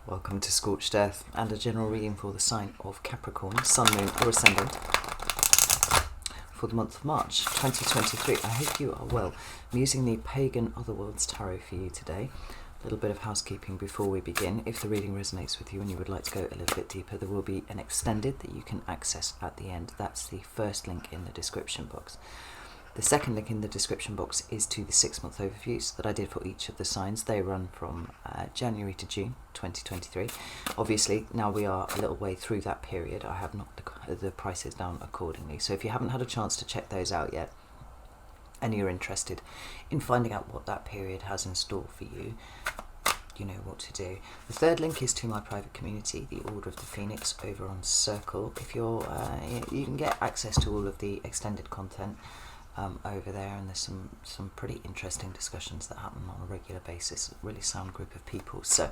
Welcome to Scorched Earth and a general reading for the sign of Capricorn, Sun, Moon or Ascendant for the month of March 2023. I hope you are well. I'm using the Pagan Otherworlds Tarot for you today. A little bit of housekeeping before we begin. If the reading resonates with you and you would like to go a little bit deeper, there will be an extended that you can access at the end. That's the first link in the description box. The second link in the description box is to the 6-month overviews that I did for each of the signs. They run from January to June 2023. Obviously, now we are a little way through that period. I have knocked the prices down accordingly. So if you haven't had a chance to check those out yet, and you're interested in finding out what that period has in store for you, you know what to do. The third link is to my private community, the Order of the Phoenix, over on Circle. If you're, you can get access to all of the extended content over there, and there's some pretty interesting discussions that happen on a regular basis. A really sound group of people. So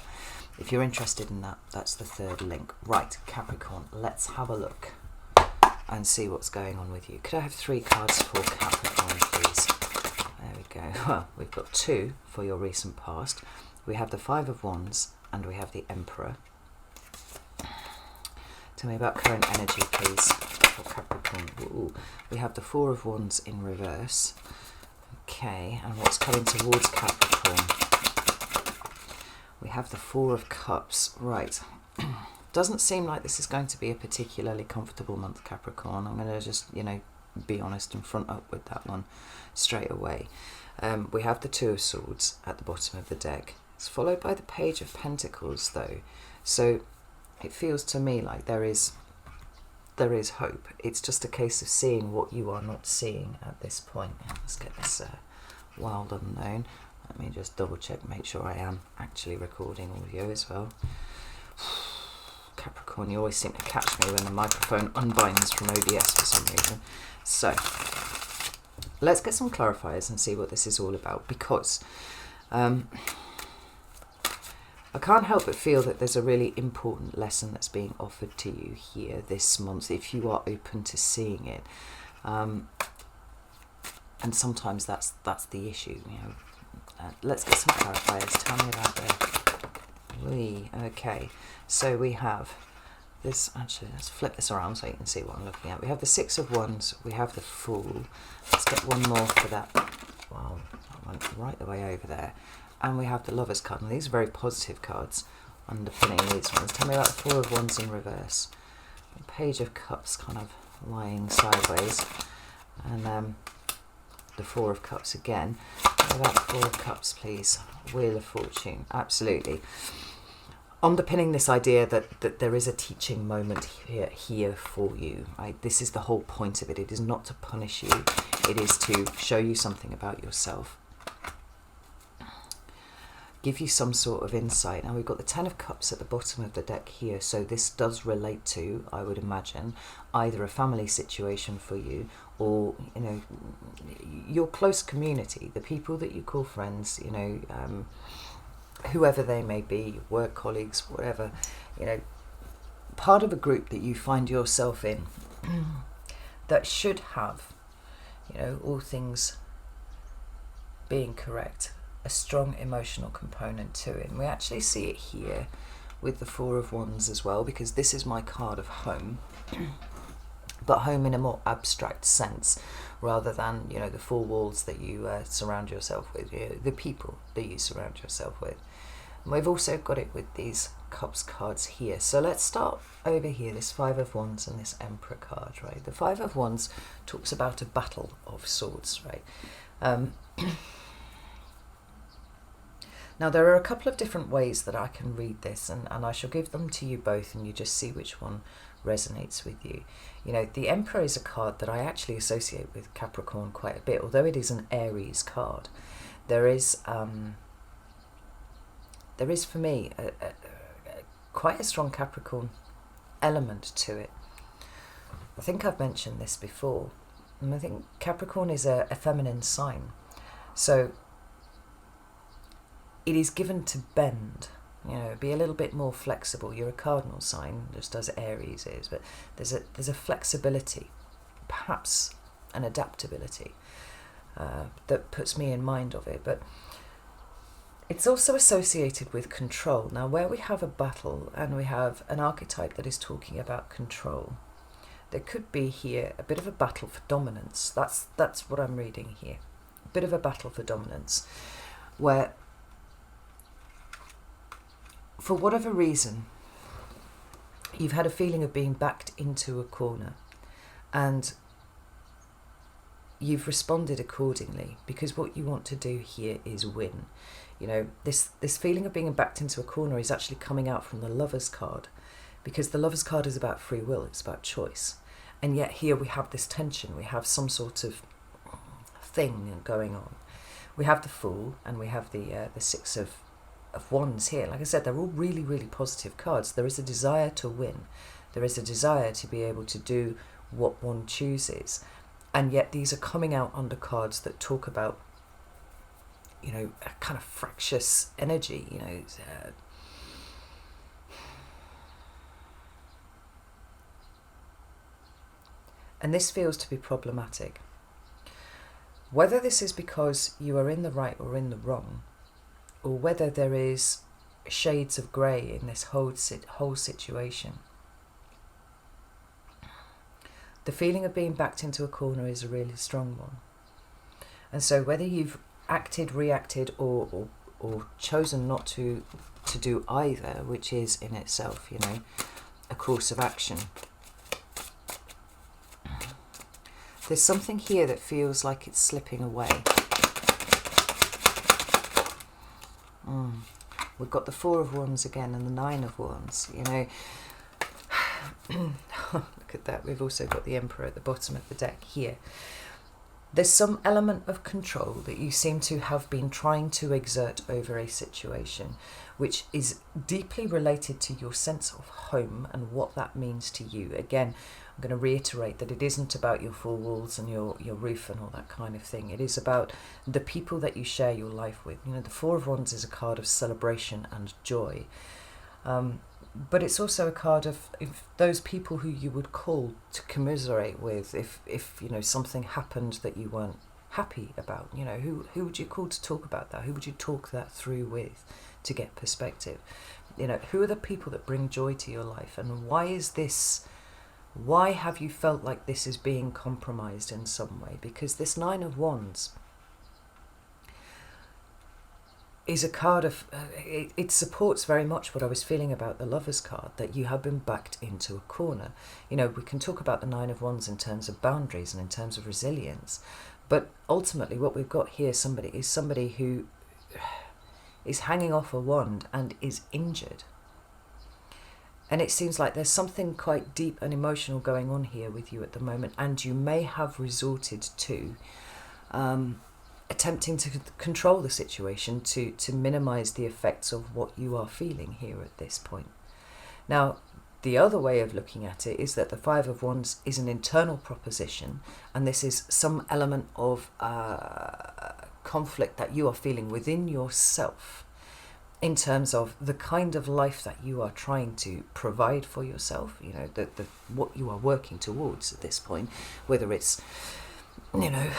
if you're interested in that, that's the third link. Right, Capricorn, let's have a look and see what's going on with you. Could I have 3 cards for Capricorn, please? There we go. Well, we've got 2 for your recent past. We have the 5 of Wands and we have the Emperor. Tell me about current energy, please, for Capricorn. Ooh, we have the 4 of Wands in reverse. Okay, and what's coming towards Capricorn? We have the 4 of Cups. Right. Doesn't seem like this is going to be a particularly comfortable month, Capricorn. I'm going to just, be honest and front up with that one straight away. We have the 2 of Swords at the bottom of the deck. It's followed by the Page of Pentacles, though. So it feels to me like there is hope. It's just a case of seeing what you are not seeing at this point. Let's get this wild unknown. Let me just double check, make sure I am actually recording audio as well. Capricorn, you always seem to catch me when the microphone unbinds from OBS for some reason. So let's get some clarifiers and see what this is all about, because I can't help but feel that there's a really important lesson that's being offered to you here this month, if you are open to seeing it. And sometimes that's the issue. Let's get some clarifiers. Tell me about okay. So we have this. Actually, let's flip this around so you can see what I'm looking at. We have the 6 of Wands. We have the Fool. Let's get one more for that. Wow, that went right the way over there. And we have the Lovers card, and these are very positive cards underpinning these ones. Tell me about the 4 of Wands in reverse. The Page of Cups kind of lying sideways. And the 4 of Cups again. Tell me about the 4 of Cups, please. Wheel of Fortune. Absolutely. Underpinning this idea that there is a teaching moment here for you. Right? This is the whole point of it. It is not to punish you. It is to show you something about yourself. Give you some sort of insight. Now we've got the 10 of Cups at the bottom of the deck here, so this does relate to, I would imagine, either a family situation for you or your close community, the people that you call friends, whoever they may be, work colleagues, whatever, part of a group that you find yourself in that should have, all things being correct, a strong emotional component to it. And we actually see it here with the 4 of Wands as well, because this is my card of home, but home in a more abstract sense rather than the 4 walls that you surround yourself with, the people that you surround yourself with. And we've also got it with these Cups cards here. So let's start over here, this 5 of Wands and this Emperor card, right? The 5 of Wands talks about a battle of swords, right? Now, there are a couple of different ways that I can read this, and I shall give them to you both, and you just see which one resonates with you. The Emperor is a card that I actually associate with Capricorn quite a bit, although it is an Aries card. There is for me, quite a strong Capricorn element to it. I think I've mentioned this before, and I think Capricorn is a feminine sign. So it is given to bend, be a little bit more flexible. You're a cardinal sign, just as Aries is, but there's a flexibility, perhaps an adaptability that puts me in mind of it. But It's also associated with control. Now, where we have a battle and we have an archetype that is talking about control, there could be here a bit of a battle for dominance. That's what I'm reading here. A bit of a battle for dominance, where for whatever reason you've had a feeling of being backed into a corner, and you've responded accordingly, because what you want to do here is win. You know, this feeling of being backed into a corner is actually coming out from the Lover's card, because the Lover's card is about free will, it's about choice. And yet here we have this tension, we have some sort of thing going on. We have the Fool and we have the Six of Wands here. Like I said, they're all really, really positive cards. There is a desire to win. There is a desire to be able to do what one chooses. And yet these are coming out under cards that talk about, you know, a kind of fractious energy, you know. And this feels to be problematic. Whether this is because you are in the right or in the wrong, or whether there is shades of grey in this whole situation, the feeling of being backed into a corner is a really strong one. And so whether you've acted, reacted, or chosen not to do either, which is in itself, you know, a course of action, there's something here that feels like it's slipping away. We've got the Four of Wands again and the Nine of Wands, you know. Look at that. We've also got the Emperor at the bottom of the deck here. There's some element of control that you seem to have been trying to exert over a situation, which is deeply related to your sense of home and what that means to you. Again, I'm going to reiterate that it isn't about your four walls and your roof and all that kind of thing. It is about the people that you share your life with. You know, the Four of Wands is a card of celebration and joy. But it's also a card of those people who you would call to commiserate with if you know, something happened that you weren't happy about. You know, who would you call to talk about that? Who would you talk that through with to get perspective? You know, who are the people that bring joy to your life? And why have you felt like this is being compromised in some way? Because this Nine of Wands is a card of, it supports very much what I was feeling about the Lover's card, that you have been backed into a corner. You know, we can talk about the Nine of Wands in terms of boundaries and in terms of resilience, but ultimately what we've got here is somebody who is hanging off a wand and is injured. And it seems like there's something quite deep and emotional going on here with you at the moment, and you may have resorted to attempting to control the situation to minimise the effects of what you are feeling here at this point. Now, the other way of looking at it is that the Five of Wands is an internal proposition, and this is some element of conflict that you are feeling within yourself in terms of the kind of life that you are trying to provide for yourself, you know, what you are working towards at this point, whether it's, you know,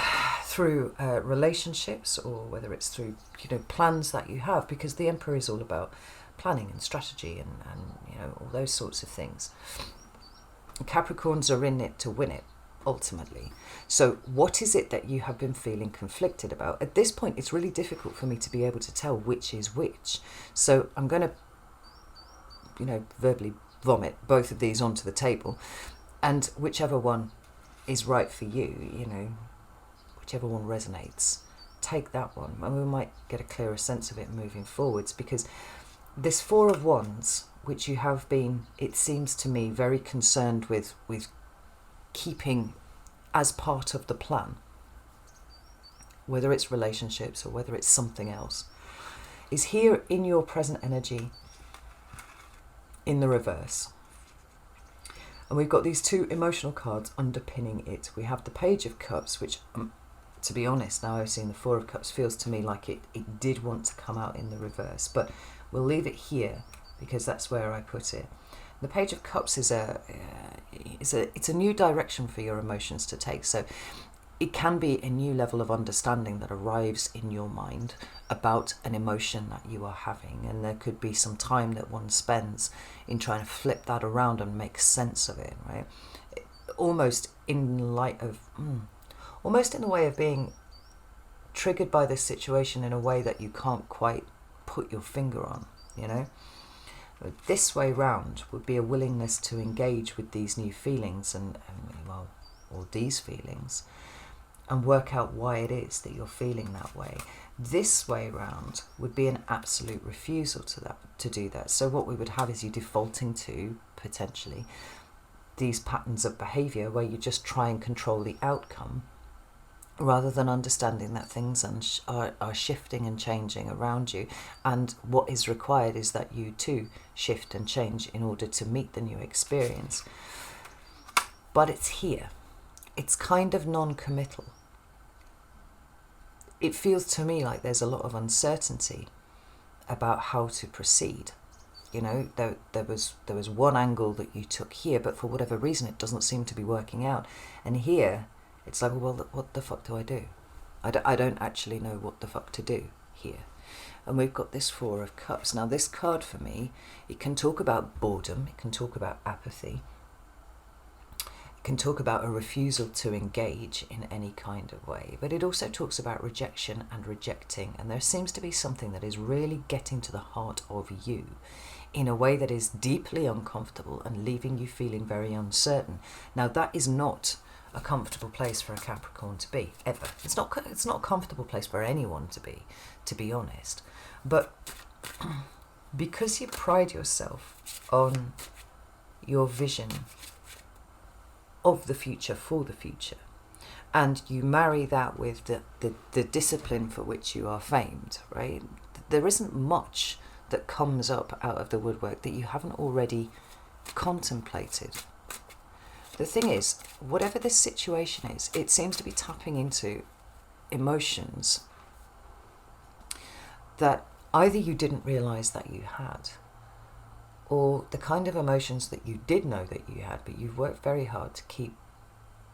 through relationships, or whether it's through, you know, plans that you have, because the Emperor is all about planning and strategy and you know, all those sorts of things. Capricorns are in it to win it, ultimately. So what is it that you have been feeling conflicted about? At this point, it's really difficult for me to be able to tell which is which. So I'm going to, you know, verbally vomit both of these onto the table, and whichever one is right for you, you know, whichever one resonates, take that one, and we might get a clearer sense of it moving forwards. Because this Four of Wands, which you have been, it seems to me, very concerned with keeping as part of the plan, whether it's relationships or whether it's something else, is here in your present energy in the reverse. And we've got these two emotional cards underpinning it. We have the Page of Cups, which, to be honest, now I've seen the Four of Cups, feels to me like it did want to come out in the reverse, but we'll leave it here because that's where I put it. The Page of Cups is it's a new direction for your emotions to take. So it can be a new level of understanding that arrives in your mind about an emotion that you are having, and there could be some time that one spends in trying to flip that around and make sense of it, right? Almost in light of, almost in the way of being triggered by this situation in a way that you can't quite put your finger on, you know? This way round would be a willingness to engage with these new feelings and well, or these feelings, and work out why it is that you're feeling that way. This way round would be an absolute refusal to do that. So what we would have is you defaulting to, potentially, these patterns of behaviour where you just try and control the outcome, rather than understanding that things are shifting and changing around you, and what is required is that you too shift and change in order to meet the new experience. But it's here. It's kind of non-committal. It feels to me like there's a lot of uncertainty about how to proceed. You know, there was one angle that you took here, but for whatever reason it doesn't seem to be working out. And here, it's like, well, what the fuck do I do? I don't actually know what the fuck to do here. And we've got this Four of Cups. Now, this card for me, it can talk about boredom, it can talk about apathy, can talk about a refusal to engage in any kind of way, but it also talks about rejection and rejecting, and there seems to be something that is really getting to the heart of you in a way that is deeply uncomfortable and leaving you feeling very uncertain. Now, that is not a comfortable place for a Capricorn to be, ever. It's not a comfortable place for anyone to be honest, but because you pride yourself on your vision of the future for the future, and you marry that with the discipline for which you are famed, right? There isn't much that comes up out of the woodwork that you haven't already contemplated. The thing is, whatever this situation is, it seems to be tapping into emotions that either you didn't realise that you had, or the kind of emotions that you did know that you had, but you've worked very hard to keep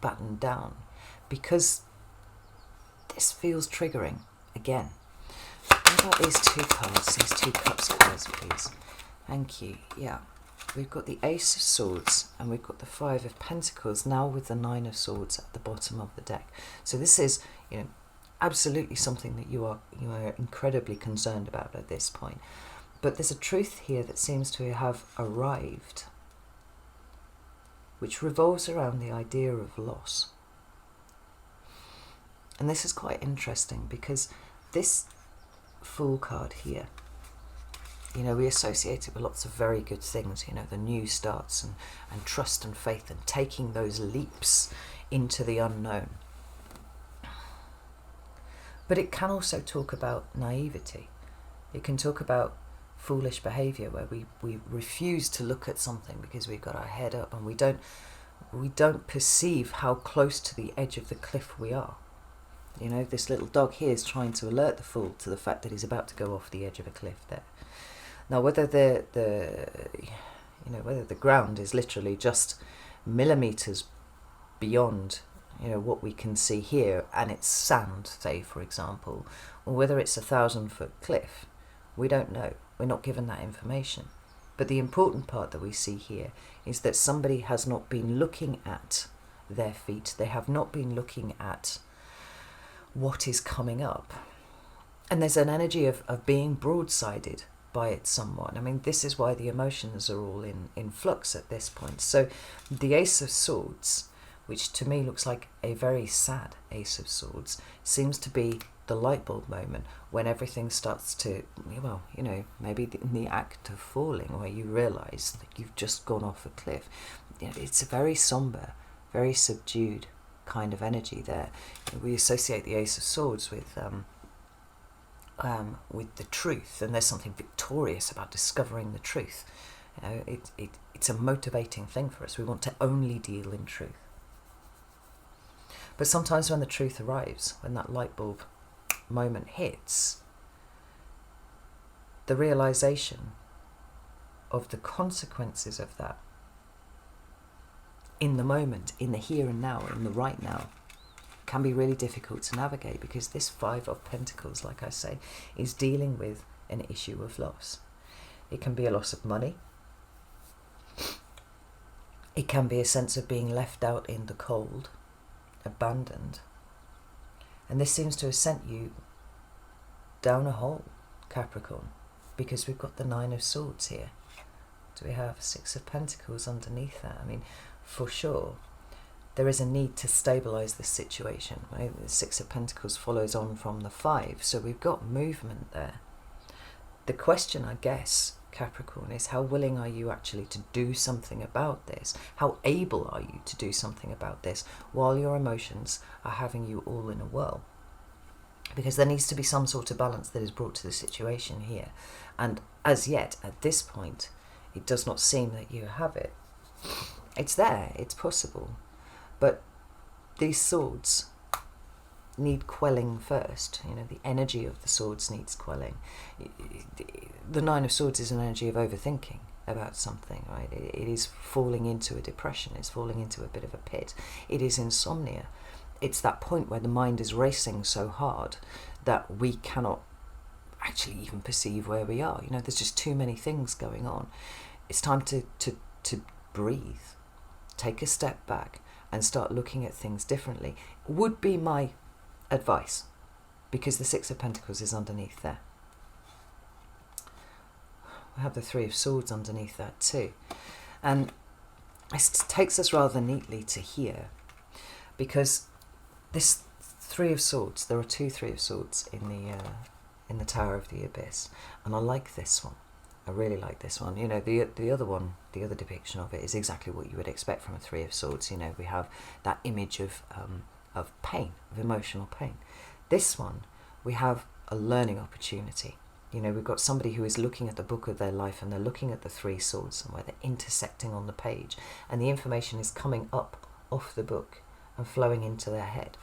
battened down, because this feels triggering again. What about these two cards, these two cups cards, please? Thank you. Yeah, we've got the Ace of Swords and we've got the Five of Pentacles, now with the Nine of Swords at the bottom of the deck. So this is, you know, absolutely something that you are incredibly concerned about at this point. But there's a truth here that seems to have arrived, which revolves around the idea of loss. And this is quite interesting because this Fool card here, you know, we associate it with lots of very good things, you know, the new starts and trust and faith and taking those leaps into the unknown. But it can also talk about naivety. It can talk about foolish behaviour where we refuse to look at something because we've got our head up and we don't perceive how close to the edge of the cliff we are. You know, this little dog here is trying to alert the fool to the fact that he's about to go off the edge of a cliff there. Now, whether whether the ground is literally just millimeters beyond, you know, what we can see here, and it's sand, say, for example, or whether it's 1,000-foot cliff, we don't know. We're not given that information. But the important part that we see here is that somebody has not been looking at their feet. They have not been looking at what is coming up. And there's an energy of being broadsided by it somewhat. I mean, this is why the emotions are all in flux at this point. So the Ace of Swords, which to me looks like a very sad Ace of Swords, seems to be the light bulb moment when everything starts to, well, you know, maybe in the act of falling, where you realise that you've just gone off a cliff. You know, it's a very sombre, very subdued kind of energy there. We associate the Ace of Swords with the truth, and there's something victorious about discovering the truth. You know, it's a motivating thing for us. We want to only deal in truth. But sometimes when the truth arrives, when that light bulb moment hits, the realization of the consequences of that in the moment, in the here and now, in the right now, can be really difficult to navigate, because this Five of Pentacles, like I say, is dealing with an issue of loss. It can be a loss of money. It can be a sense of being left out in the cold, abandoned. And this seems to have sent you down a hole, Capricorn, because we've got the Nine of Swords here. Do we have Six of Pentacles underneath that? I mean, for sure, there is a need to stabilise this situation. Right? The Six of Pentacles follows on from the Five, so we've got movement there. The question, I guess, Capricorn, is how willing are you actually to do something about this? How able are you to do something about this while your emotions are having you all in a whirl? Because there needs to be some sort of balance that is brought to the situation here. And as yet, at this point, it does not seem that you have it. It's there, it's possible. But these swords need quelling first. You know, the energy of the swords needs quelling. The Nine of Swords is an energy of overthinking about something, right? It is falling into a depression. It's falling into a bit of a pit. It is insomnia. It's that point where the mind is racing so hard that we cannot actually even perceive where we are. You know, there's just too many things going on. It's time to breathe, take a step back and start looking at things differently, would be my advice, because the Six of Pentacles is underneath there. We have the Three of Swords underneath that too. And it takes us rather neatly to here, because this Three of Swords, there are two Three of Swords in the Tower of the Abyss, and I like this one. I really like this one. You know, the other one, the other depiction of it is exactly what you would expect from a Three of Swords. You know, we have that image of pain, of emotional pain. This one, we have a learning opportunity. You know, we've got somebody who is looking at the book of their life, and they're looking at the Three Swords and where they're intersecting on the page, and the information is coming up off the book and flowing into their head.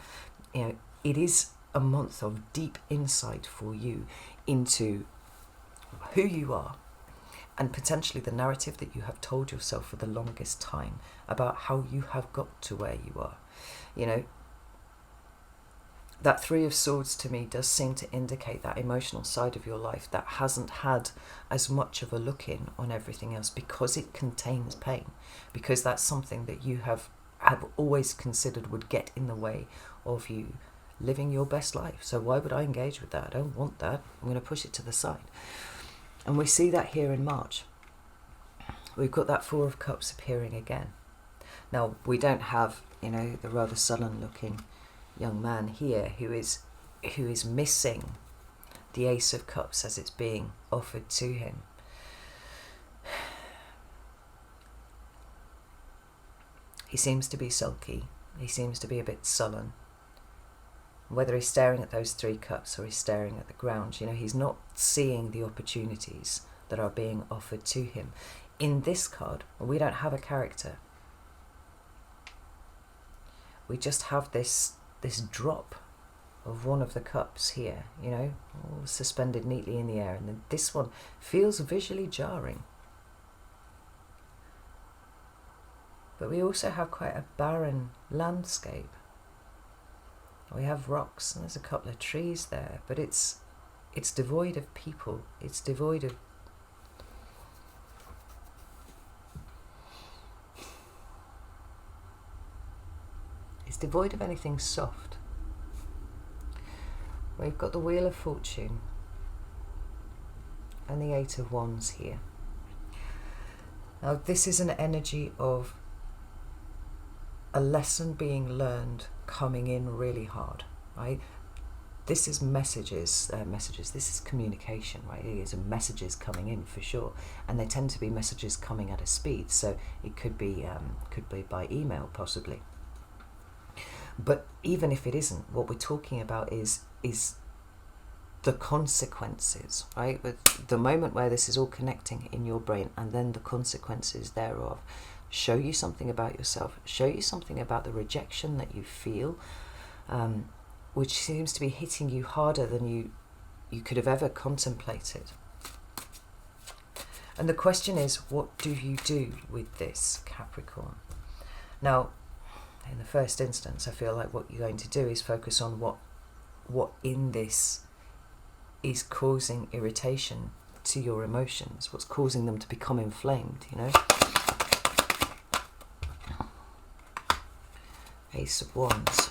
You know, it is a month of deep insight for you into who you are, and potentially the narrative that you have told yourself for the longest time about how you have got to where you are. You know, that Three of Swords to me does seem to indicate that emotional side of your life that hasn't had as much of a look in on everything else, because it contains pain, because that's something that you have always considered would get in the way of you living your best life. So why would I engage with that? I don't want that. I'm going to push it to the side. And we see that here in March. We've got that Four of Cups appearing again. Now, we don't have, you know, the rather sullen looking young man here who is missing the Ace of Cups as it's being offered to him. He seems to be sulky. He seems to be a bit sullen. Whether he's staring at those three cups or he's staring at the ground, you know, he's not seeing the opportunities that are being offered to him. In this card, we don't have a character. We just have this drop of one of the cups here, you know, all suspended neatly in the air. And then this one feels visually jarring. But we also have quite a barren landscape. We have rocks, and there's a couple of trees there, but it's devoid of people. It's devoid of anything soft. We've got the Wheel of Fortune and the Eight of Wands here. Now, this is an energy of a lesson being learned coming in really hard, right? This is messages, this is communication, right? It is messages coming in for sure, and they tend to be messages coming at a speed, so it could be by email possibly. But even if it isn't, what we're talking about is the consequences, right? With the moment where this is all connecting in your brain, and then the consequences thereof show you something about yourself, show you something about the rejection that you feel, which seems to be hitting you harder than you could have ever contemplated. And the question is, what do you do with this, Capricorn? Now, in the first instance, I feel like what you're going to do is focus on what in this is causing irritation to your emotions, what's causing them to become inflamed, you know. Ace of Wands,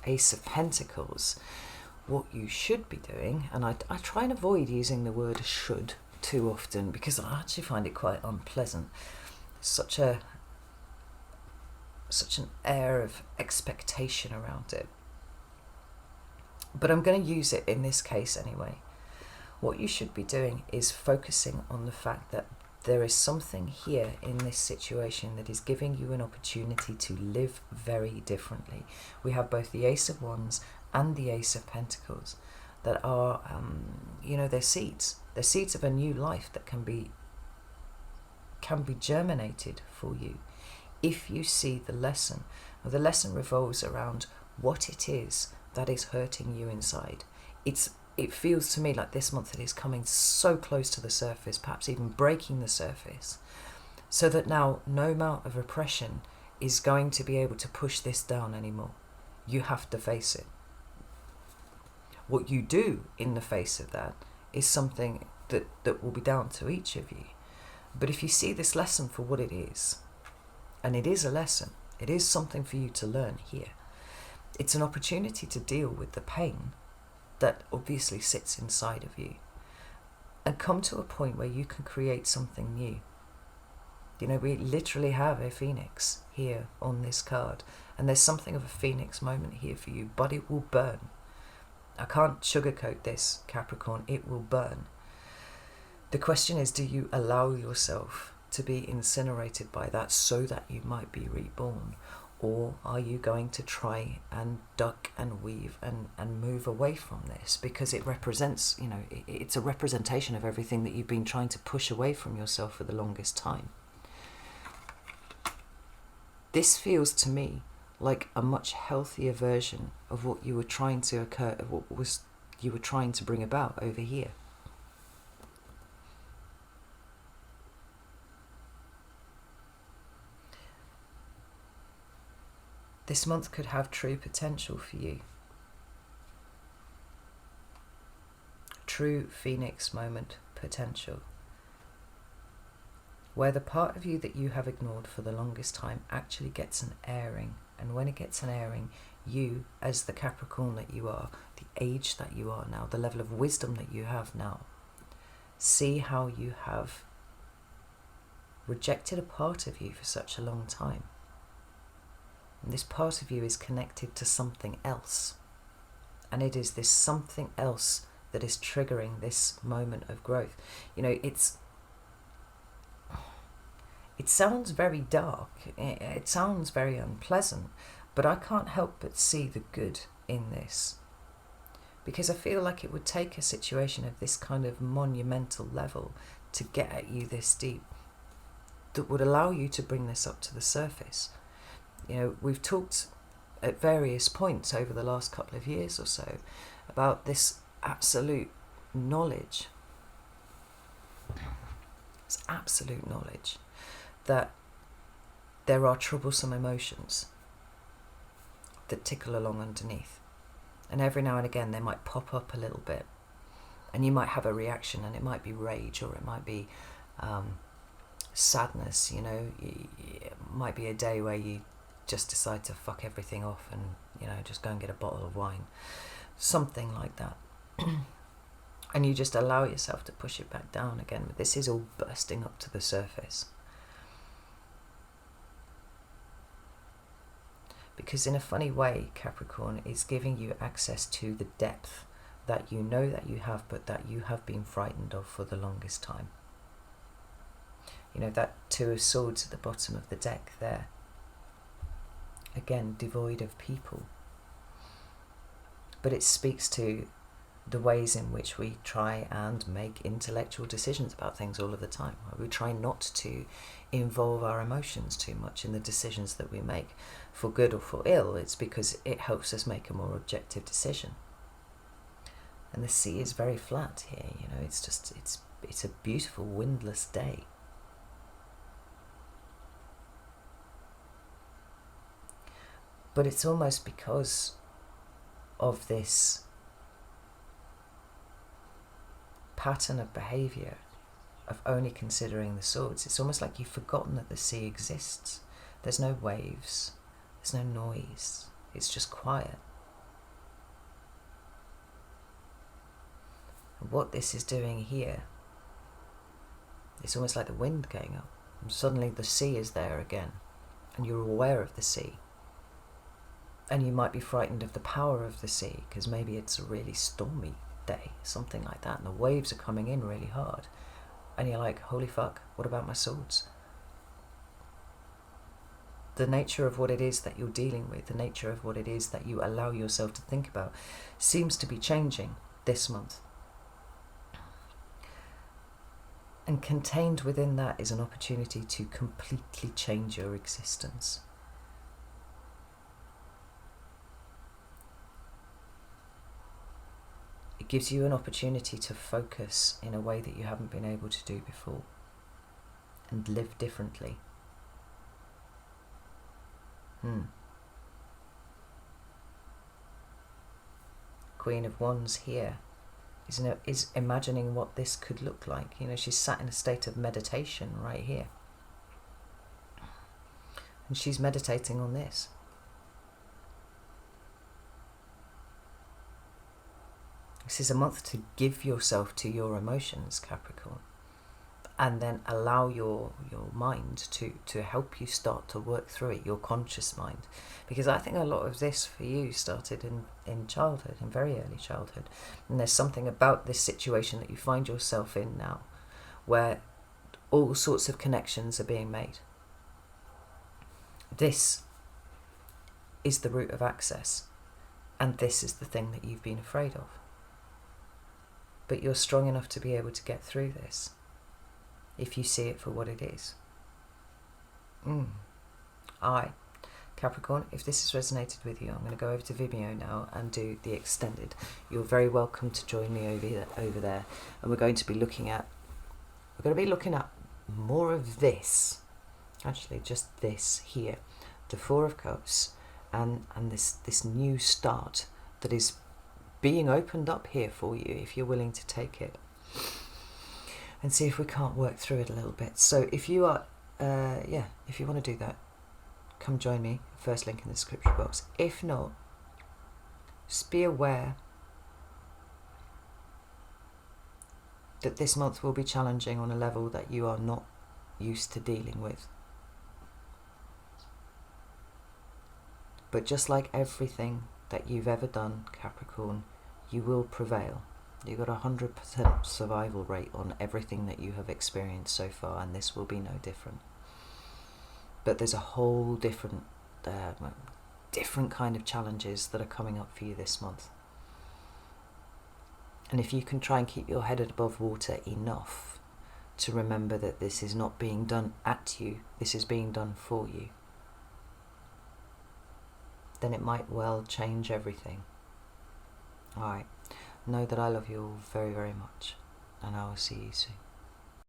Ace of Pentacles. What you should be doing, and I try and avoid using the word should too often because I actually find it quite unpleasant. Such an air of expectation around it. But I'm going to use it in this case anyway. What you should be doing is focusing on the fact that there is something here in this situation that is giving you an opportunity to live very differently. We have both the Ace of Wands and the Ace of Pentacles that are, you know, they're seeds. They're seeds of a new life that can be germinated for you if you see the lesson. Now, the lesson revolves around what it is that is hurting you inside. It feels to me like this month it is coming so close to the surface, perhaps even breaking the surface, so that now no amount of repression is going to be able to push this down anymore. You have to face it. What you do in the face of that is something that will be down to each of you. But if you see this lesson for what it is, and it is a lesson, it is something for you to learn here. It's an opportunity to deal with the pain that obviously sits inside of you and come to a point where you can create something new. You know, we literally have a phoenix here on this card, and there's something of a phoenix moment here for you, but it will burn. I can't sugarcoat this, Capricorn, it will burn. The question is, do you allow yourself to be incinerated by that so that you might be reborn? Or are you going to try and duck and weave and move away from this? Because it represents, you know, it's a representation of everything that you've been trying to push away from yourself for the longest time. This feels to me like a much healthier version of what you were trying to you were trying to bring about over here. This month could have true potential for you. True Phoenix moment potential. Where the part of you that you have ignored for the longest time actually gets an airing. And when it gets an airing, you, as the Capricorn that you are, the age that you are now, the level of wisdom that you have now, see how you have rejected a part of you for such a long time. And this part of you is connected to something else. And it is this something else that is triggering this moment of growth. You know, it sounds very dark. It sounds very unpleasant. But I can't help but see the good in this. Because I feel like it would take a situation of this kind of monumental level to get at you this deep, that would allow you to bring this up to the surface. You know, we've talked at various points over the last couple of years or so about this absolute knowledge. It's absolute knowledge that there are troublesome emotions that tickle along underneath. And every now and again they might pop up a little bit. And you might have a reaction, and it might be rage, or it might be sadness, you know. It might be a day where you just decide to fuck everything off and, you know, just go and get a bottle of wine. Something like that. And you just allow yourself to push it back down again. But this is all bursting up to the surface. Because in a funny way, Capricorn is giving you access to the depth that you know that you have, but that you have been frightened of for the longest time. You know, that Two of Swords at the bottom of the deck there. Again, devoid of people. But it speaks to the ways in which we try and make intellectual decisions about things all of the time. We try not to involve our emotions too much in the decisions that we make, for good or for ill. It's because it helps us make a more objective decision. And the sea is very flat here, you know, it's a beautiful windless day. But it's almost because of this pattern of behaviour of only considering the swords. It's almost like you've forgotten that the sea exists. There's no waves, there's no noise, it's just quiet. And what this is doing here, it's almost like the wind going up, and suddenly the sea is there again, and you're aware of the sea. And you might be frightened of the power of the sea, because maybe it's a really stormy day, something like that, and the waves are coming in really hard. And you're like, holy fuck, what about my swords? The nature of what it is that you're dealing with, the nature of what it is that you allow yourself to think about, seems to be changing this month. And contained within that is an opportunity to completely change your existence. It gives you an opportunity to focus in a way that you haven't been able to do before, and live differently. Queen of Wands here is imagining what this could look like. You know, she's sat in a state of meditation right here, and she's meditating on this. This is a month to give yourself to your emotions, Capricorn, and then allow your mind to help you start to work through it, your conscious mind. Because I think a lot of this for you started in childhood, in very early childhood. And there's something about this situation that you find yourself in now, where all sorts of connections are being made. This is the route of access, and this is the thing that you've been afraid of. But you're strong enough to be able to get through this if you see it for what it is. Capricorn, if this has resonated with you, I'm going to go over to Vimeo now and do the extended. You're very welcome to join me over there. And we're going to be looking at more of this. Actually, just this here. The Four of Cups and this new start that is being opened up here for you, if you're willing to take it, and see if we can't work through it a little bit. So if you are if you want to do that, come join me. First link in the description box. If not, just be aware that this month will be challenging on a level that you are not used to dealing with. But just like everything that you've ever done, Capricorn, you will prevail. You've got 100% survival rate on everything that you have experienced so far, and this will be no different. But there's a whole different kind of challenges that are coming up for you this month. And if you can try and keep your head above water enough to remember that this is not being done at you, this is being done for you, then it might well change everything. Alright, know that I love you all very, very much, and I will see you soon.